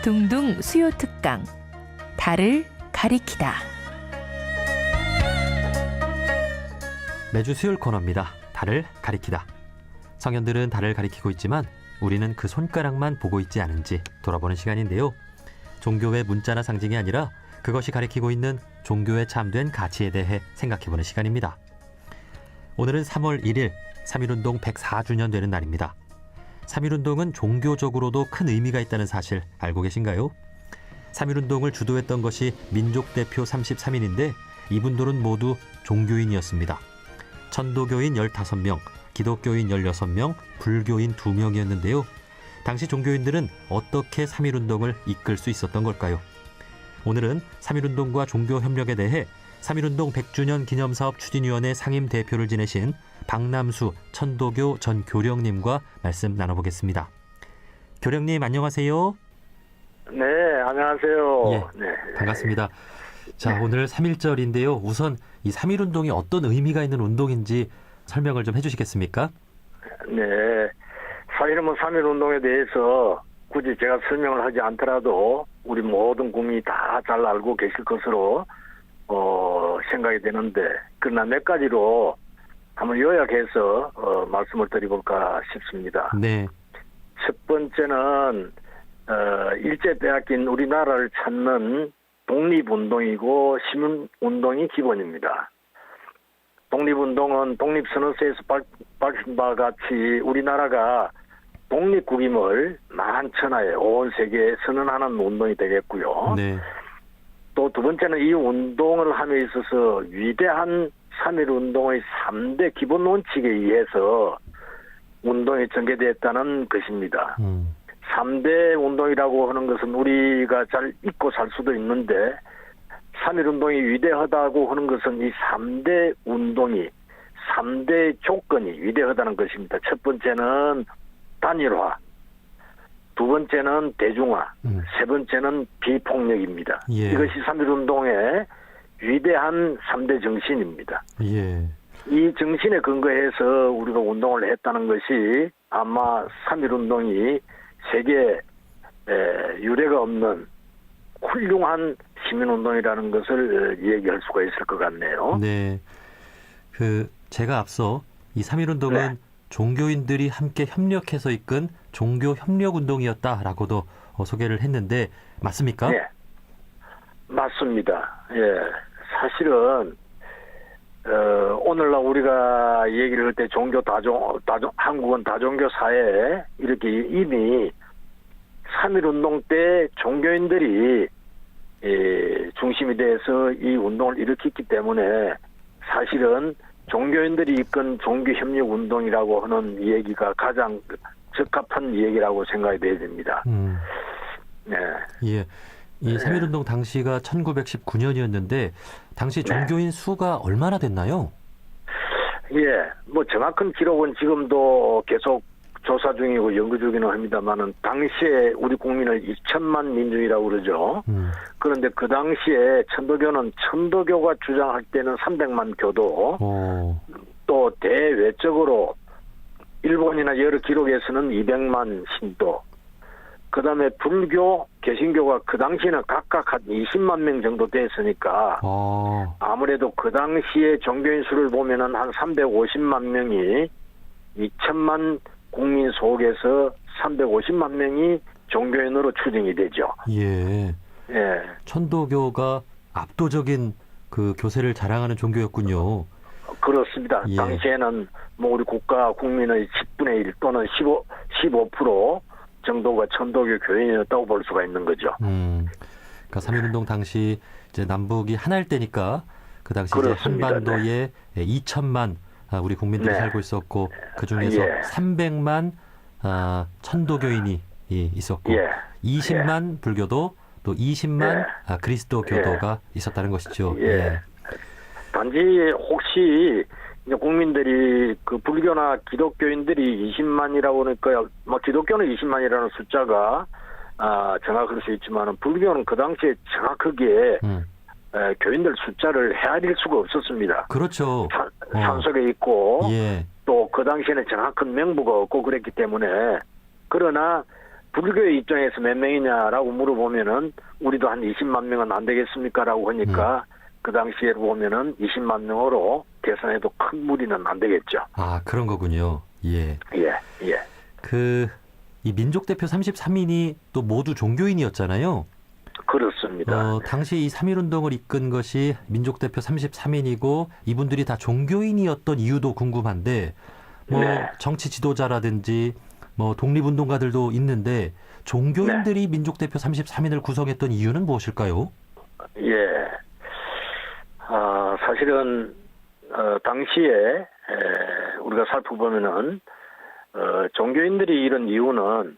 둥둥 수요 특강 달을 가리키다. 매주 수요일 코너입니다. 달을 가리키다. 성현들은 달을 가리키고 있지만 우리는 그 손가락만 보고 있지 않은지 돌아보는 시간인데요. 종교의 문자나 상징이 아니라 그것이 가리키고 있는 종교에 참된 가치에 대해 생각해보는 시간입니다. 오늘은 3월 1일 3.1운동 104주년 되는 날입니다. 3.1운동은 종교적으로도 큰 의미가 있다는 사실 알고 계신가요? 3.1운동을 주도했던 것이 민족대표 33인인데 이분들은 모두 종교인이었습니다. 천도교인 15명, 기독교인 16명, 불교인 2명이었는데요. 당시 종교인들은 어떻게 3.1운동을 이끌 수 있었던 걸까요? 오늘은 3.1운동과 종교협력에 대해 3.1운동 100주년 기념사업 추진위원회 상임대표를 지내신 박남수 천도교 전 교령님과 말씀 나눠보겠습니다. 교령님 안녕하세요. 네, 안녕하세요. 예, 네. 반갑습니다. 자, 오늘 3.1절인데요. 우선 이 3.1운동이 어떤 의미가 있는 운동인지 설명을 좀 해주시겠습니까? 네. 사실은 3.1운동에 대해서 굳이 제가 설명을 하지 않더라도 우리 모든 국민이 다 잘 알고 계실 것으로 생각이 되는데, 그러나 몇 가지로 한번 요약해서 말씀을 드려볼까 싶습니다. 네. 첫 번째는 일제 빼앗긴 우리나라를 찾는 독립운동이고 시민운동이 기본입니다. 독립운동은 독립선언서에서 밝힌 바와 같이 우리나라가 독립국임을 만천하에 온 세계에 선언하는 운동이 되겠고요. 네. 또 두 번째는 이 운동을 함에 있어서 위대한 3.1운동의 3대 기본 원칙에 의해서 운동이 전개되었다는 것입니다. 3대 운동이라고 하는 것은 우리가 잘 잊고 살 수도 있는데 3.1운동이 위대하다고 하는 것은 이 3대 운동이 3대 조건이 위대하다는 것입니다. 첫 번째는 단일화, 두 번째는 대중화, 세 번째는 비폭력입니다. 예. 이것이 3.1운동의 위대한 3대 정신입니다. 예. 이 정신에 근거해서 우리가 운동을 했다는 것이 아마 3.1운동이 세계에 유례가 없는 훌륭한 시민운동이라는 것을 얘기할 수가 있을 것 같네요. 네. 제가 앞서 이 3.1운동은 네. 종교인들이 함께 협력해서 이끈 종교협력운동이었다라고도 소개를 했는데 맞습니까? 네. 맞습니다. 예. 사실은 오늘날 우리가 얘기를 할 때 종교 한국은 다종교 사회에 이렇게 이미 3.1운동 때 종교인들이 중심이 돼서 이 운동을 일으켰기 때문에 사실은 종교인들이 이끈 종교협력운동이라고 하는 얘기가 가장 적합한 얘기라고 생각이 돼야 됩니다. 네. 예. 이 3.1운동 당시가 1919년이었는데 당시 종교인 수가 얼마나 됐나요? 예, 정확한 기록은 지금도 계속 조사 중이고 연구 중이긴 합니다만은 당시에 우리 국민을 2천만 민중이라고 그러죠. 그런데 그 당시에 천도교는 천도교가 주장할 때는 300만 교도, 또 대외적으로 일본이나 여러 기록에서는 200만 신도, 그 다음에 불교, 개신교가 그 당시에는 각각 한 20만 명 정도 됐으니까 아무래도 그 당시에 종교인 수를 보면은 한 350만 명이 2천만 국민 속에서 350만 명이 종교인으로 추정이 되죠. 예. 예. 천도교가 압도적인 그 교세를 자랑하는 종교였군요. 그렇습니다. 예. 당시에는 우리 국가 국민의 10분의 1 또는 15% 정도가 천도교 교인이었다고 볼 수가 있는 거죠. 그러니까 3.1운동 당시 이제 남북이 하나일 때니까 그 당시 이제 한반도에 2천만 우리 국민들이 네. 살고 있었고 그 중에서 예. 300만 천도교인이 있었고 20만 불교도 또 20만 그리스도 교도가 있었다는 것이죠. 예. 단지 혹시 이제 국민들이 그 불교나 기독교인들이 20만이라고 하니까 기독교는 20만이라는 숫자가 정확할 수 있지만 불교는 그 당시에 정확하게 교인들 숫자를 헤아릴 수가 없었습니다. 그렇죠. 산속에 있고 예. 또 그 당시에는 정확한 명부가 없고 그랬기 때문에 그러나 불교의 입장에서 몇 명이냐라고 물어보면은 우리도 한 20만 명은 안 되겠습니까라고 하니까 그 당시에 보면은 20만 명으로 계산해도 큰 무리는 안 되겠죠. 아, 그런 거군요. 예. 예. 이 민족 대표 33인이 또 모두 종교인이었잖아요. 그렇습니다. 당시 이 3.1운동을 이끈 것이 민족 대표 33인이고 이분들이 다 종교인이었던 이유도 궁금한데 네. 정치 지도자라든지 독립운동가들도 있는데 종교인들이 민족 대표 33인을 구성했던 이유는 무엇일까요? 예. 사실은 당시에 우리가 살펴보면은 종교인들이 이런 이유는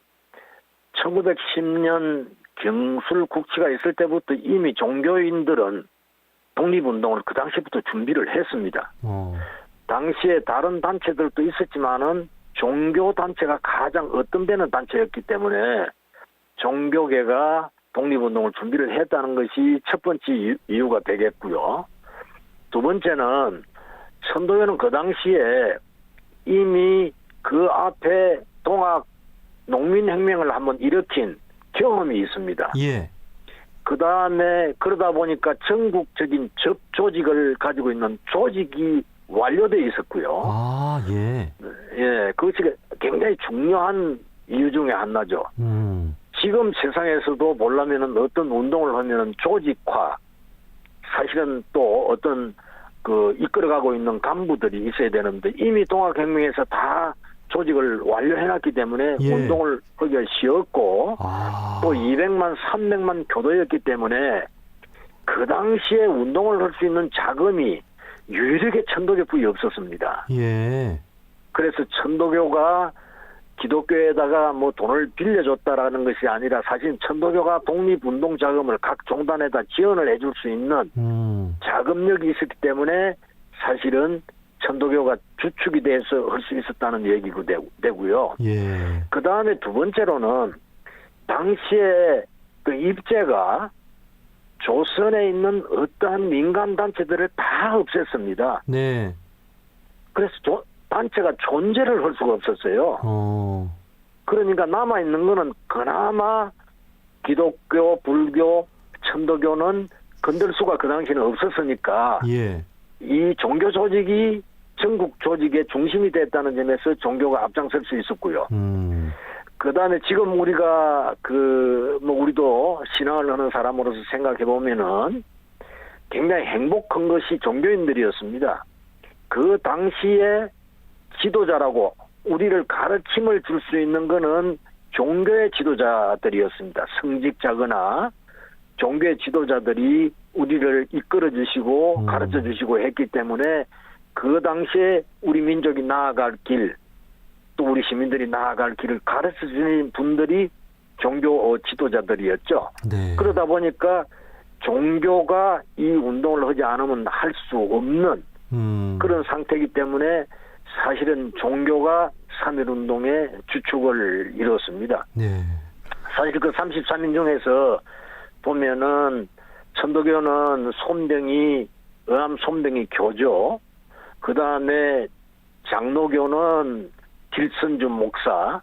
1910년 경술 국치가 있을 때부터 이미 종교인들은 독립운동을 그 당시부터 준비를 했습니다. 당시에 다른 단체들도 있었지만은 종교단체가 가장 어떤되는 단체였기 때문에 종교계가 독립운동을 준비를 했다는 것이 첫 번째 이유가 되겠고요. 두 번째는 천도교는 그 당시에 이미 그 앞에 동학 농민혁명을 한번 일으킨 경험이 있습니다. 예. 그 다음에 그러다 보니까 전국적인 조직을 가지고 있는 조직이 완료되어 있었고요. 아, 예. 예, 그것이 굉장히 중요한 이유 중에 하나죠. 지금 세상에서도 보려면은 어떤 운동을 하면은 조직화, 사실은 또 어떤 이끌어가고 있는 간부들이 있어야 되는데 이미 동학혁명에서 다 조직을 완료해놨기 때문에 예. 운동을 하기가 쉬웠고 또 200만, 300만 교도였기 때문에 그 당시에 운동을 할 수 있는 자금이 유일하게 천도교뿐이 없었습니다. 예. 그래서 천도교가 기독교에다가 돈을 빌려줬다라는 것이 아니라 사실 천도교가 독립운동 자금을 각 종단에다 지원을 해줄 수 있는 자금력이 있었기 때문에 사실은 천도교가 주축이 돼서 할 수 있었다는 얘기가 되고요. 예. 그 다음에 두 번째로는 당시에 그 입제가 조선에 있는 어떠한 민간단체들을 다 없앴습니다. 네. 그래서 단체가 존재를 할 수가 없었어요. 그러니까 남아있는 거는 그나마 기독교, 불교, 천도교는 건들 수가 그 당시에는 없었으니까 예. 이 종교 조직이 전국 조직의 중심이 됐다는 점에서 종교가 앞장설 수 있었고요. 그 다음에 지금 우리가 우리도 신앙을 하는 사람으로서 생각해 보면은 굉장히 행복한 것이 종교인들이었습니다. 그 당시에 지도자라고 우리를 가르침을 줄 수 있는 거는 종교의 지도자들이었습니다. 성직자거나 종교의 지도자들이 우리를 이끌어 주시고 가르쳐 주시고 했기 때문에 그 당시에 우리 민족이 나아갈 길, 또 우리 시민들이 나아갈 길을 가르쳐 주는 분들이 종교 지도자들이었죠. 네. 그러다 보니까 종교가 이 운동을 하지 않으면 할 수 없는 그런 상태이기 때문에 사실은 종교가 3.1운동의 주축을 이뤘습니다. 네. 사실 그 33인 중에서 보면은 천도교는 의암 손병이 교죠. 그 다음에 장로교는 길선주 목사,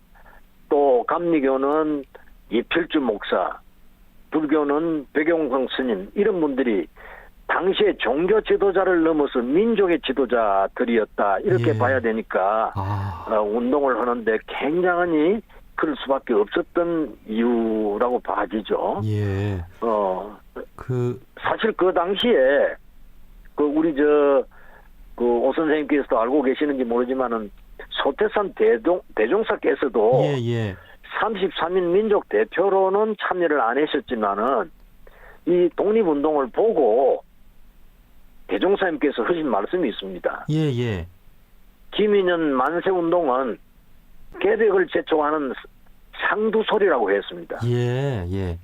또 감리교는 이필주 목사, 불교는 백용성 스님, 이런 분들이 당시에 종교 지도자를 넘어서 민족의 지도자들이었다, 이렇게 예. 봐야 되니까 운동을 하는데 굉장히 그럴 수밖에 없었던 이유라고 봐지죠. 예. 사실 그 당시에 우리 오 선생님께서도 알고 계시는지 모르지만은 소태산 대종사께서도 예. 33인 민족 대표로는 참여를 안 하셨지만은 이 독립운동을 보고 대종사님께서 하신 말씀이 있습니다. 예. 김인현 만세운동은 계백을 제초하는 상두소리라고 했습니다. 예.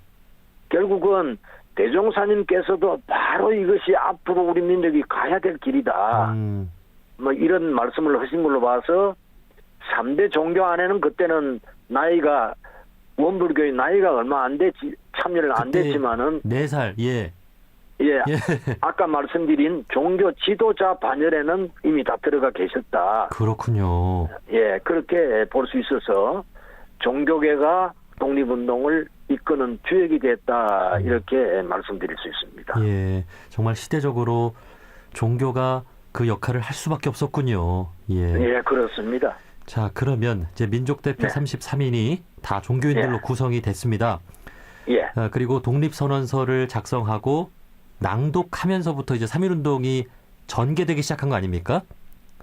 결국은 대종사님께서도 바로 이것이 앞으로 우리 민족이 가야 될 길이다. 이런 말씀을 하신 걸로 봐서 3대 종교 안에는 그때는 원불교의 나이가 얼마 안 됐지, 참여를 안 됐지만은 4살, 예. 아까 말씀드린 종교 지도자 반열에는 이미 다 들어가 계셨다. 그렇군요. 예, 그렇게 볼 수 있어서 종교계가 독립운동을 이끄는 주역이 됐다 이렇게 말씀드릴 수 있습니다. 예, 정말 시대적으로 종교가 그 역할을 할 수밖에 없었군요. 예, 예, 그렇습니다. 자, 그러면 이제 민족대표 네. 33인이 다 종교인들로 예. 구성이 됐습니다. 예, 그리고 독립선언서를 작성하고 낭독하면서부터 이제 3.1운동이 전개되기 시작한 거 아닙니까?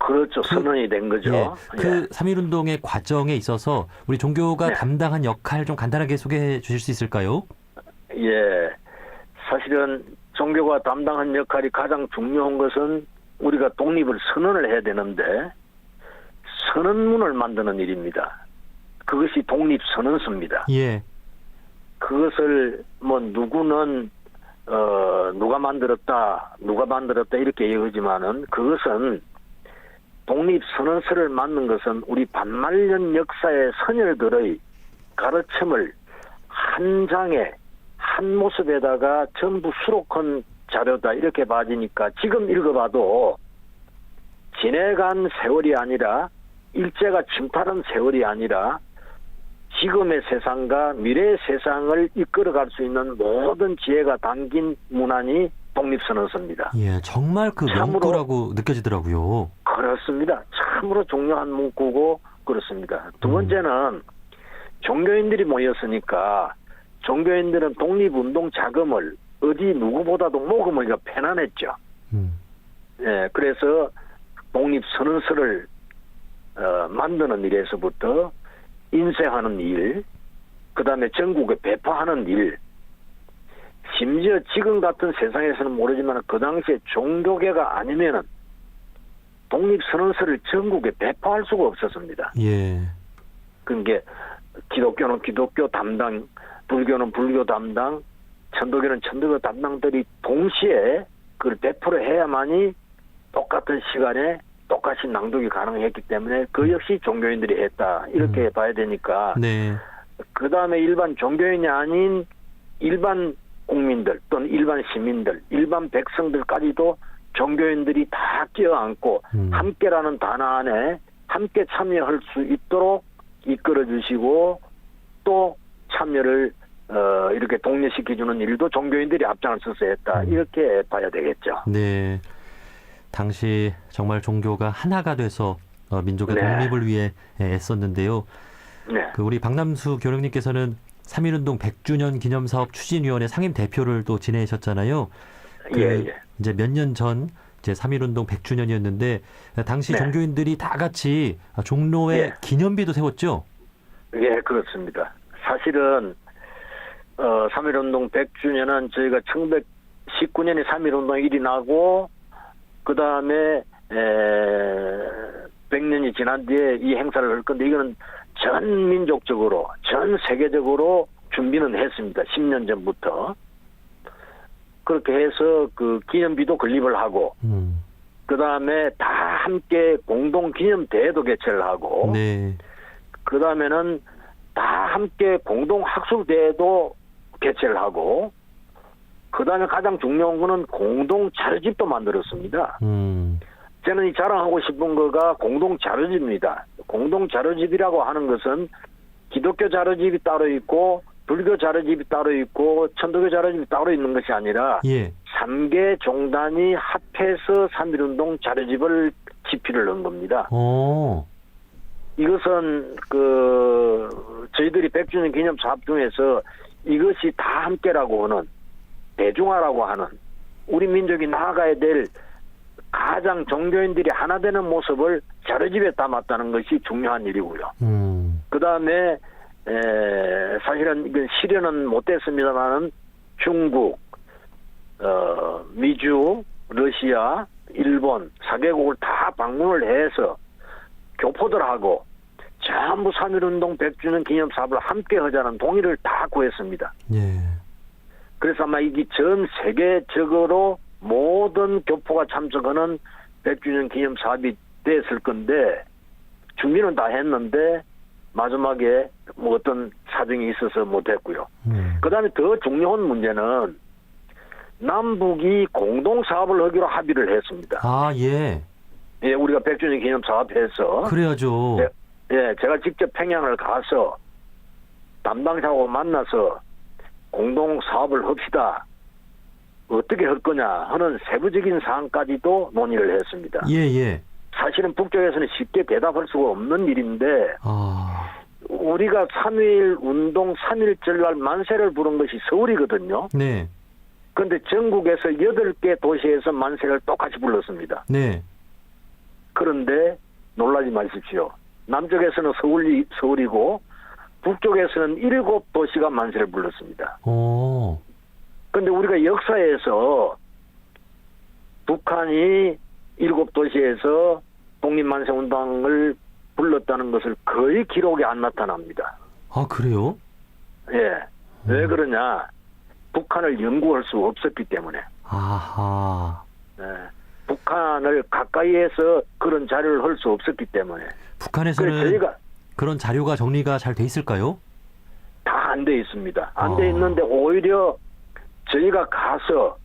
그렇죠. 선언이 된 거죠. 예, 그 3.1운동의 과정에 있어서 우리 종교가 네. 담당한 역할 좀 간단하게 소개해 주실 수 있을까요? 예, 사실은 종교가 담당한 역할이 가장 중요한 것은 우리가 독립을 선언을 해야 되는데 선언문을 만드는 일입니다. 그것이 독립선언서입니다. 예, 그것을 뭐 누구는 누가 만들었다 이렇게 얘기하지만은 그것은 독립선언서를 만든 것은 우리 반만년 역사의 선열들의 가르침을 한 장에 한 모습에다가 전부 수록한 자료다 이렇게 봐지니까 지금 읽어봐도 지내간 세월이 아니라 일제가 침탈한 세월이 아니라 지금의 세상과 미래의 세상을 이끌어갈 수 있는 모든 지혜가 담긴 문안이 독립선언서입니다. 예, 정말 그 참으로- 명구라고 느껴지더라고요. 그렇습니다. 참으로 중요한 문구고 그렇습니다. 두 번째는 종교인들이 모였으니까 종교인들은 독립운동 자금을 어디 누구보다도 모금하기가 편안했죠. 예, 그래서 독립선언서를 만드는 일에서부터 인쇄하는 일, 그 다음에 전국에 배포하는 일, 심지어 지금 같은 세상에서는 모르지만 그 당시에 종교계가 아니면은 독립선언서를 전국에 배포할 수가 없었습니다. 예, 그게 기독교는 기독교 담당, 불교는 불교 담당, 천도교는 천도교 담당들이 동시에 그걸 배포를 해야만이 똑같은 시간에 똑같이 낭독이 가능했기 때문에 그 역시 종교인들이 했다 이렇게 봐야 되니까 네, 그 다음에 일반 종교인이 아닌 일반 국민들 또는 일반 시민들, 일반 백성들까지도 종교인들이 다 껴안고 함께라는 단어 안에 함께 참여할 수 있도록 이끌어 주시고 또 참여를 이렇게 독려시켜주는 일도 종교인들이 앞장을 서서 했다 이렇게 봐야 되겠죠. 네. 당시 정말 종교가 하나가 돼서 민족의 네. 독립을 위해 애썼는데요. 네. 그 우리 박남수 교령님께서는 3.1운동 100주년 기념사업 추진위원회 상임 대표를 또 지내셨잖아요. 그 예. 이제 몇 년 전 이제 3.1운동 100주년이었는데 당시 네. 종교인들이 다 같이 종로에 예. 기념비도 세웠죠. 예, 그렇습니다. 사실은 3.1운동 100주년은 저희가 1919년에 3.1운동 일이 나고 그 다음에 100년이 지난 뒤에 이 행사를 할 건데 이거는 전 민족적으로 전 세계적으로 준비는 했습니다. 10년 전부터. 그렇게 해서 그 기념비도 건립을 하고 그 다음에 다 함께 공동 기념대회도 개최를 하고 네. 그 다음에는 다 함께 공동 학술대회도 개최를 하고 그 다음에 가장 중요한 거는 공동 자료집도 만들었습니다. 저는 이 자랑하고 싶은 거가 공동 자료집입니다. 공동 자료집이라고 하는 것은 기독교 자료집이 따로 있고 불교 자료집이 따로 있고 천도교 자료집이 따로 있는 것이 아니라 예. 3개 종단이 합해서 3.1운동 자료집을 집필을 넣은 겁니다. 이것은 저희들이 100주년 기념 사업 중에서 이것이 다 함께라고 하는 대중화라고 하는 우리 민족이 나아가야 될 가장 종교인들이 하나 되는 모습을 자료집에 담았다는 것이 중요한 일이고요. 그 다음에 사실은 이건 실현은 못했습니다만은 중국, 미주, 러시아, 일본 4개국을 다 방문을 해서 교포들하고 전부 3.1운동 100주년 기념 사업을 함께 하자는 동의를 다 구했습니다. 예. 그래서 아마 이게 전 세계적으로 모든 교포가 참석하는 100주년 기념 사업이 됐을 건데 준비는 다 했는데 마지막에 뭐 어떤 사정이 있어서 못했고요. 그다음에 더 중요한 문제는 남북이 공동 사업을 하기로 합의를 했습니다. 아, 예. 예, 우리가 100주년 기념 사업해서 그래야죠. 예, 제가 직접 평양을 가서 담당자하고 만나서 공동 사업을 합시다. 어떻게 할 거냐 하는 세부적인 사항까지도 논의를 했습니다. 예, 예. 사실은 북쪽에서는 쉽게 대답할 수가 없는 일인데 아, 우리가 3.1 운동 3.1 전날 만세를 부른 것이 서울이거든요. 네, 그런데 전국에서 8개 도시에서 만세를 똑같이 불렀습니다. 네. 그런데 놀라지 마십시오. 남쪽에서는 서울이고 북쪽에서는 7도시가 만세를 불렀습니다. 오, 그런데 우리가 역사에서 북한이 7도시에서 독립만세운동을 불렀다는 것을 거의 기록에 안 나타납니다. 아, 그래요? 예. 왜 그러냐? 북한을 연구할 수 없었기 때문에. 아하. 예. 북한을 가까이에서 그런 자료를 할 수 없었기 때문에. 그래서 북한에서는 저희가 그런 자료가 정리가 잘 돼 있을까요? 다 안 돼 있습니다. 안 돼 있는데 오히려 저희가 가서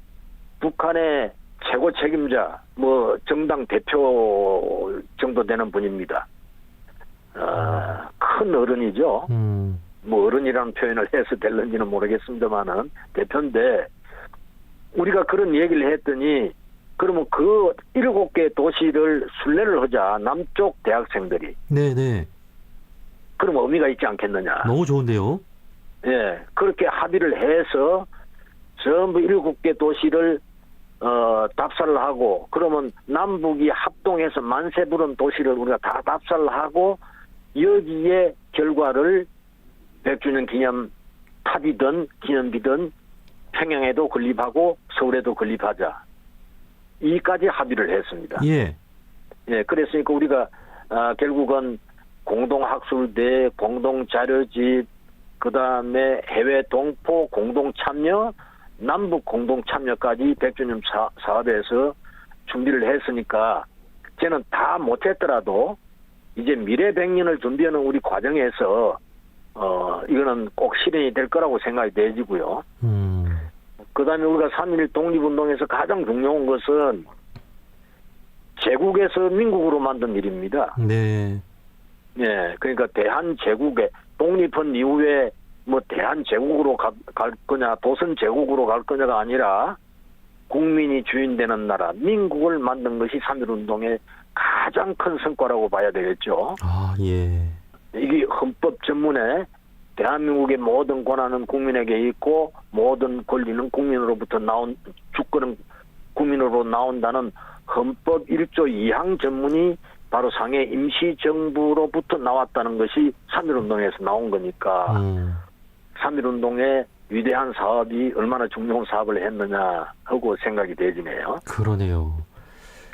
북한의 최고 책임자, 뭐 정당 대표 정도 되는 분입니다. 큰 어른이죠. 뭐 어른이라는 표현을 해서 될는지는 모르겠습니다만은 대표인데 우리가 그런 얘기를 했더니 그러면 그 7개 도시를 순례를 하자. 남쪽 대학생들이. 네네. 그럼 의미가 있지 않겠느냐. 너무 좋은데요. 예, 그렇게 합의를 해서 전부 7개 도시를 답사를 하고 그러면 남북이 합동해서 만세 부른 도시를 우리가 다 답사를 하고 여기에 결과를 100주년 기념 탑이든 기념비든 평양에도 건립하고 서울에도 건립하자. 이까지 합의를 했습니다. 예. 예, 그랬으니까 우리가 결국은 공동학술대, 공동자료집, 그 다음에 해외 동포 공동참여, 남북 공동참여까지 100주년 사업에서 준비를 했으니까 저는 다 못했더라도 이제 미래 100년을 준비하는 우리 과정에서 이거는 꼭 실현이 될 거라고 생각이 되지고요. 그 다음에 우리가 3.1 독립운동에서 가장 중요한 것은 제국에서 민국으로 만든 일입니다. 네. 예, 그러니까 대한제국에 독립한 이후에 뭐 대한제국으로 갈 거냐, 도선제국으로 갈 거냐가 아니라 국민이 주인 되는 나라, 민국을 만든 것이 3.1운동의 가장 큰 성과라고 봐야 되겠죠. 아, 예. 이게 헌법 전문에 대한민국의 모든 권한은 국민에게 있고 모든 권리는 국민으로부터 주권은 국민으로 나온다는 헌법 1조 2항 전문이 바로 상해 임시정부로부터 나왔다는 것이 3.1운동에서 나온 거니까 3.1운동의 위대한 사업이 얼마나 중요한 사업을 했느냐 하고 생각이 되지네요. 그러네요.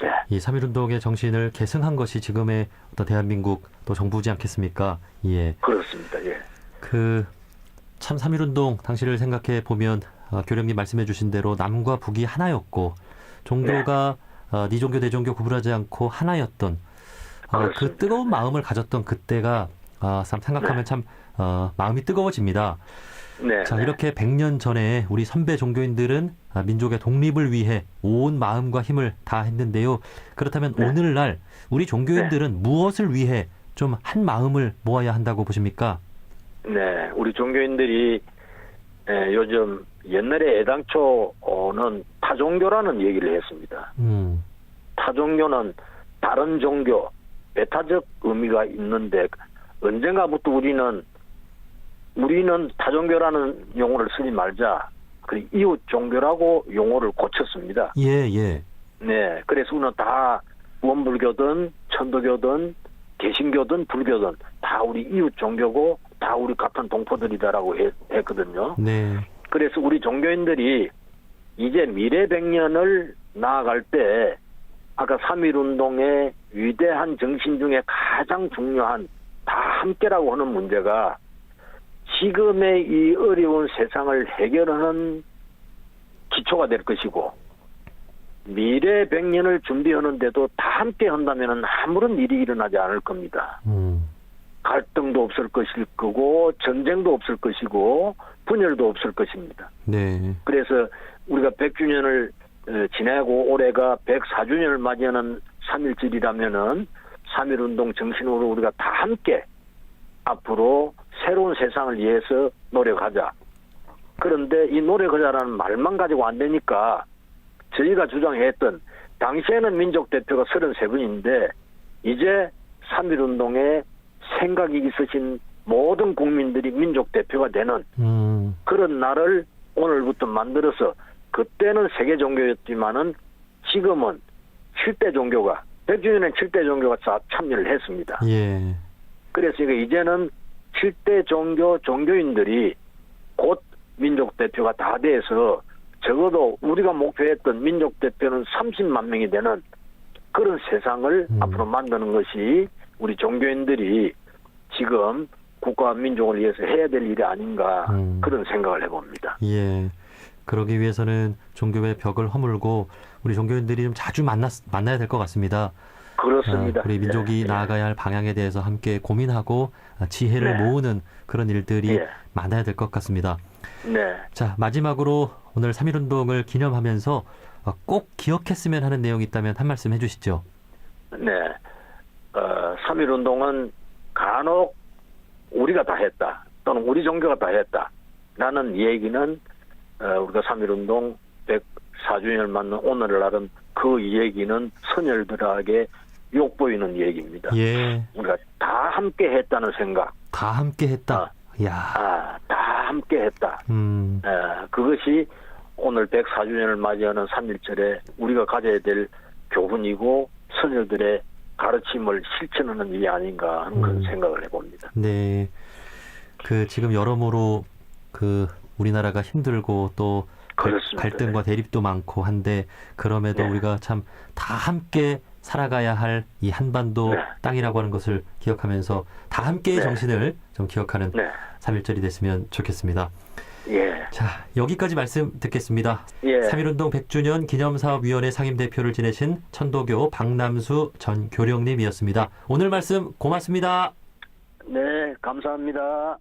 네. 이 3.1운동의 정신을 계승한 것이 지금의 어떤 대한민국 또 정부지 않겠습니까? 예. 그렇습니다. 예. 참 3.1운동 당시를 생각해 보면 교령님 말씀해 주신 대로 남과 북이 하나였고 종교가 네 종교 내 종교 구분하지 않고 하나였던 그 뜨거운 마음을 가졌던 그때가 생각하면 참 마음이 뜨거워집니다. 네. 자, 이렇게 100년 전에 우리 선배 종교인들은 민족의 독립을 위해 온 마음과 힘을 다했는데요. 그렇다면 오늘날 우리 종교인들은 무엇을 위해 좀 한 마음을 모아야 한다고 보십니까? 네, 우리 종교인들이 요즘 옛날에 애당초는 타종교라는 얘기를 했습니다. 타종교는 다른 종교, 배타적 의미가 있는데 언젠가부터 우리는 타종교라는 용어를 쓰지 말자. 그 이웃 종교라고 용어를 고쳤습니다. 예, 예. 네, 그래서 우리는 다 원불교든 천도교든 개신교든 불교든 다 우리 이웃 종교고 다 우리 같은 동포들이다라고 했거든요. 네. 그래서 우리 종교인들이 이제 미래 100년을 나아갈 때 아까 3.1운동의 위대한 정신 중에 가장 중요한 다 함께라고 하는 문제가 지금의 이 어려운 세상을 해결하는 기초가 될 것이고 미래 100년을 준비하는데도 다 함께 한다면 아무런 일이 일어나지 않을 겁니다. 갈등도 없을 것일 거고 전쟁도 없을 것이고 분열도 없을 것입니다. 네. 그래서 우리가 100주년을 지내고 올해가 104주년을 맞이하는 3.1절이라면은 3.1운동 정신으로 우리가 다 함께 앞으로 새로운 세상을 위해서 노력하자. 그런데 이 노력하자라는 말만 가지고 안 되니까 저희가 주장했던 당시에는 민족 대표가 33분인데 이제 3.1운동에 생각이 있으신 모든 국민들이 민족 대표가 되는 그런 날을 오늘부터 만들어서 그때는 세계 종교였지만은 지금은 7대 종교가 100주년엔 7대 종교가 다 참여를 했습니다. 예. 그래서 이제는 7대 종교인들이 곧 민족 대표가 다 돼서 적어도 우리가 목표했던 민족 대표는 30만 명이 되는 그런 세상을 앞으로 만드는 것이 우리 종교인들이 지금 국가와 민족을 위해서 해야 될 일이 아닌가 그런 생각을 해봅니다. 예. 그러기 위해서는 종교의 벽을 허물고 우리 종교인들이 좀 자주 만나야 될 것 같습니다. 그렇습니다. 우리 민족이 나아가야 할 방향에 대해서 함께 고민하고 지혜를 모으는 그런 일들이 많아야 될 것 같습니다. 네. 자, 마지막으로 오늘 3.1운동을 기념하면서 꼭 기억했으면 하는 내용이 있다면 한 말씀 해주시죠. 네. 3.1운동은 간혹 우리가 다 했다. 또는 우리 종교가 다 했다. 라는 얘기는 우리가 3.1운동 104주년을 맞는 오늘날은 그 얘기는 선열들에게 욕보이는 얘기입니다. 예. 우리가 다 함께 했다는 생각. 다 함께 했다. 다 함께 했다. 그것이 오늘 104주년을 맞이하는 3.1절에 우리가 가져야 될 교훈이고 선열들의 가르침을 실천하는 일이 아닌가 하는 그런 생각을 해봅니다. 네. 지금 여러모로 우리나라가 힘들고 또 그렇습니다. 갈등과 대립도 많고 한데 그럼에도 우리가 참 다 함께 살아가야 할 이 한반도 땅이라고 하는 것을 기억하면서 다 함께의 정신을 좀 기억하는 3.1절이 됐으면 좋겠습니다. 예. 자, 여기까지 말씀 듣겠습니다. 예. 3.1운동 100주년 기념사업위원회 상임대표를 지내신 천도교 박남수 전 교령님이었습니다. 오늘 말씀 고맙습니다. 네, 감사합니다.